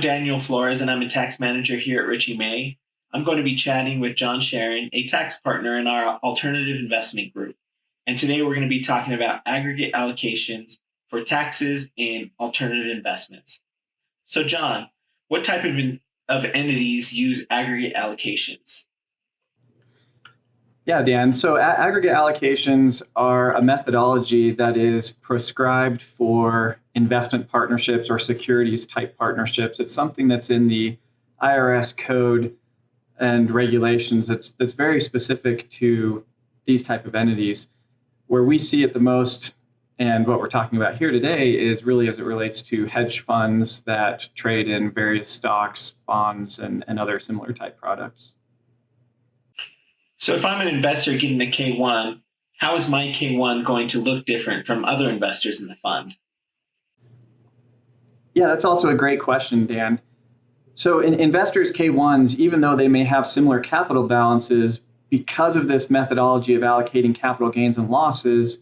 Daniel Flores, and I'm a tax manager here at Richie May. I'm going to be chatting with John Sharon, a tax partner in our alternative investment group. And today we're going to be talking about aggregate allocations for taxes and alternative investments. So, John, what type of entities use aggregate allocations? Yeah, Dan. So aggregate allocations are a methodology that is prescribed for investment partnerships or securities type partnerships. It's something that's in the IRS code and regulations that's very specific to these type of entities. Where we see it the most, and what we're talking about here today, is really as it relates to hedge funds that trade in various stocks, bonds, and other similar type products. So, if I'm an investor getting a K1, how is my K1 going to look different from other investors in the fund? Yeah, that's also a great question, Dan. So in investors' K1s, even though they may have similar capital balances, because of this methodology of allocating capital gains and losses,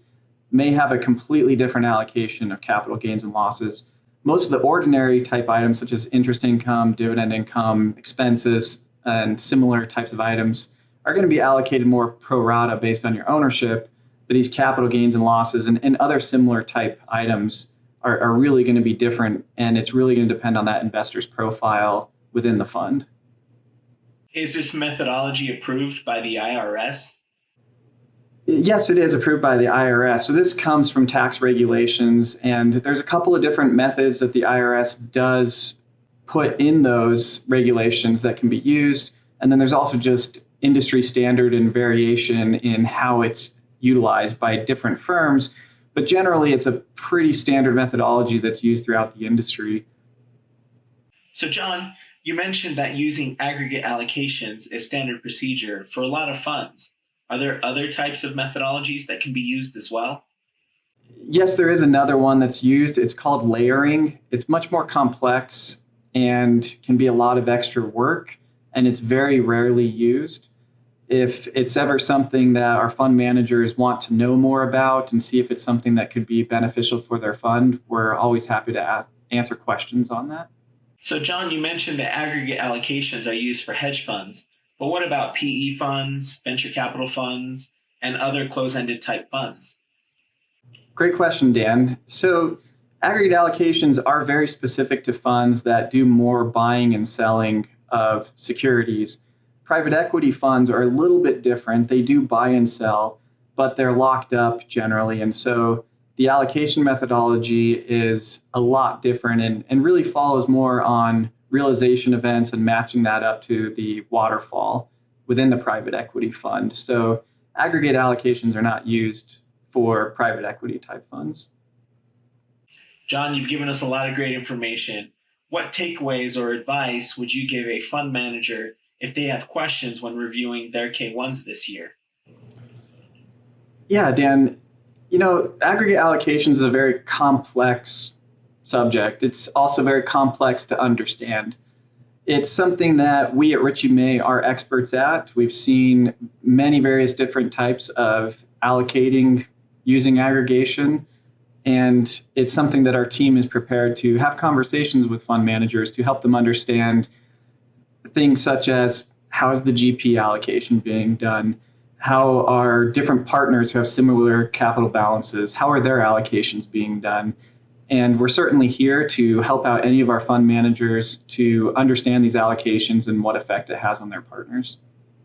may have a completely different allocation of capital gains and losses. Most of the ordinary type items, such as interest income, dividend income, expenses, and similar types of items, are going to be allocated more pro rata based on your ownership. But these capital gains and losses and other similar type items are really going to be different, and it's really going to depend on that investor's profile within the fund. Is this methodology approved by the IRS? Yes, it is approved by the IRS. So this comes from tax regulations, and there's a couple of different methods that the IRS does put in those regulations that can be used. And then there's also just industry standard and variation in how it's utilized by different firms. But generally, it's a pretty standard methodology that's used throughout the industry. So, John, you mentioned that using aggregate allocations is standard procedure for a lot of funds. Are there other types of methodologies that can be used as well? Yes, there is another one that's used. It's called layering. It's much more complex and can be a lot of extra work, and it's very rarely used. If it's ever something that our fund managers want to know more about and see if it's something that could be beneficial for their fund, we're always happy to answer questions on that. So, John, you mentioned that aggregate allocations are used for hedge funds, but what about PE funds, venture capital funds, and other closed-ended type funds? Great question, Dan. So aggregate allocations are very specific to funds that do more buying and selling of securities. Private equity funds are a little bit different. They do buy and sell, but they're locked up generally. And so the allocation methodology is a lot different and really follows more on realization events and matching that up to the waterfall within the private equity fund. So aggregate allocations are not used for private equity type funds. John, you've given us a lot of great information. What takeaways or advice would you give a fund manager if they have questions when reviewing their K1s this year? Yeah, Dan, aggregate allocations is a very complex subject. It's also very complex to understand. It's something that we at Richie May are experts at. We've seen many various different types of allocating using aggregation, and it's something that our team is prepared to have conversations with fund managers to help them understand things such as how is the GP allocation being done? How are different partners who have similar capital balances, how are their allocations being done? And we're certainly here to help out any of our fund managers to understand these allocations and what effect it has on their partners.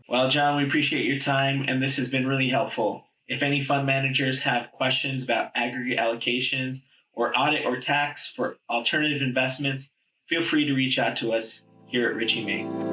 Well, John, we appreciate your time, and this has been really helpful. If any fund managers have questions about aggregate allocations or audit or tax for alternative investments, feel free to reach out to us here at Richie May.